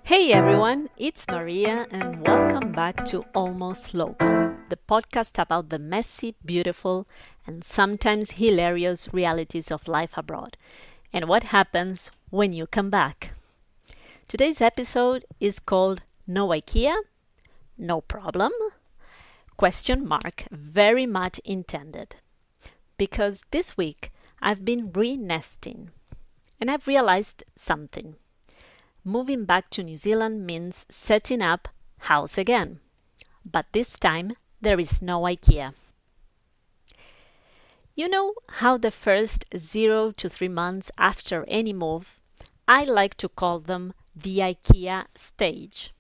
Hey everyone, it's Maria and welcome back to Almost Local, the podcast about the messy, beautiful, and sometimes hilarious realities of life abroad and what happens when you come back. Today's episode is called No IKEA? No problem? Question mark, very much intended. Because this week I've been re-nesting and I've realized something. Moving back to New Zealand means setting up house again. But this time, there is no IKEA. You know how the first 0 to 3 months after any move, I like to call them the IKEA stage.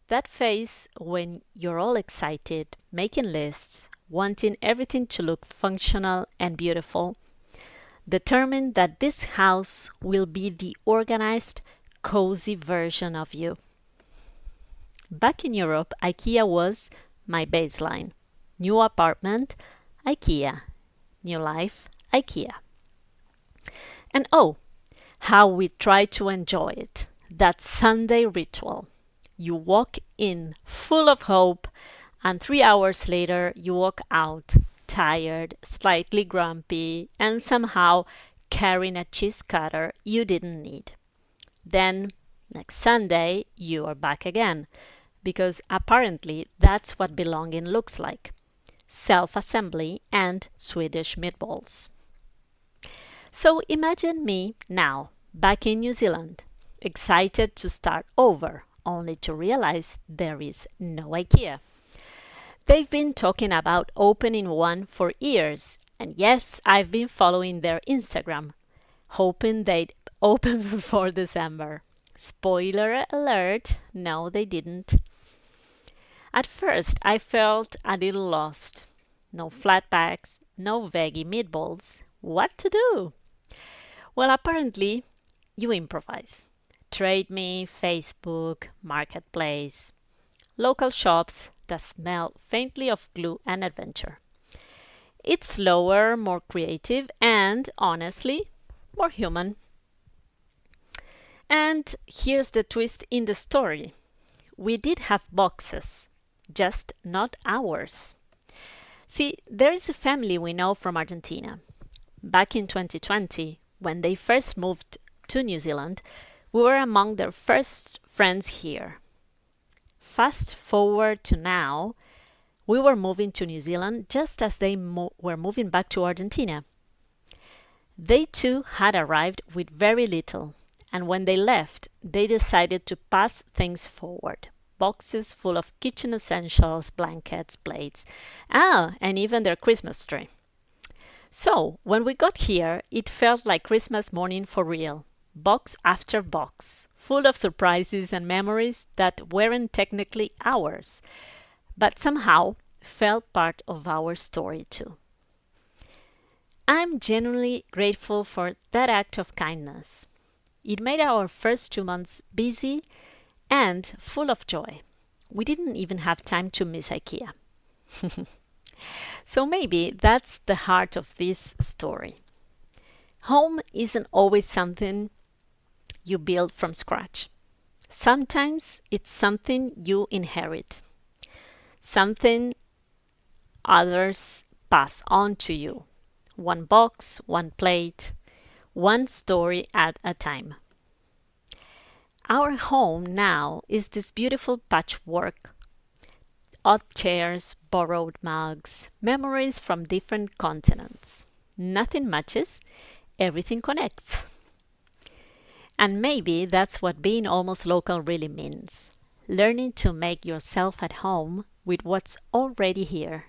That phase when you're all excited, making lists, wanting everything to look functional and beautiful, determined that this house will be the organized, cozy version of you. Back in Europe, IKEA was my baseline. New apartment, IKEA. New life, IKEA. And oh, how we try to enjoy it. That Sunday ritual. You walk in full of hope, and 3 hours later you walk out tired, slightly grumpy, and somehow carrying a cheese cutter you didn't need. Then, next Sunday, you are back again, because apparently that's what belonging looks like. Self-assembly and Swedish meatballs. So imagine me now, back in New Zealand, excited to start over, only to realize there is no IKEA. They've been talking about opening one for years, and yes, I've been following their Instagram, hoping they'd open before December. Spoiler alert, no they didn't. At first I felt a little lost. No flatpacks, no veggie meatballs. What to do? Well, apparently you improvise. Trade Me, Facebook, Marketplace, local shops that smell faintly of glue and adventure. It's slower, more creative, and honestly, more human. And here's the twist in the story. We did have boxes, just not ours. See, there is a family we know from Argentina. Back in 2020, when they first moved to New Zealand, we were among their first friends here. Fast forward to now, we were moving to New Zealand just as they were moving back to Argentina. They too had arrived with very little, and when they left, they decided to pass things forward. Boxes full of kitchen essentials, blankets, plates, and even their Christmas tree. So, when we got here, it felt like Christmas morning for real. Box after box, full of surprises and memories that weren't technically ours, but somehow felt part of our story too. I'm genuinely grateful for that act of kindness. It made our first 2 months busy and full of joy. We didn't even have time to miss IKEA. So maybe that's the heart of this story. Home isn't always something you build from scratch. Sometimes it's something you inherit, something others pass on to you. One box, one plate, one story at a time. Our home now is this beautiful patchwork. Odd chairs, borrowed mugs, memories from different continents. Nothing matches, everything connects. And maybe that's what being almost local really means. Learning to make yourself at home with what's already here.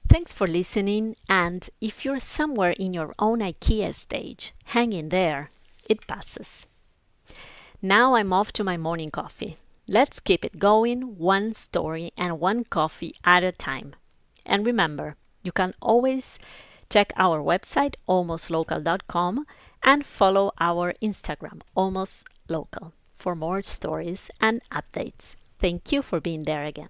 Thanks for listening, and if you're somewhere in your own IKEA stage, hang in there. It passes. Now I'm off to my morning coffee. Let's keep it going, one story and one coffee at a time. And remember, you can always check our website, almostlocal.com, and follow our Instagram, almostlocal, for more stories and updates. Thank you for being there again.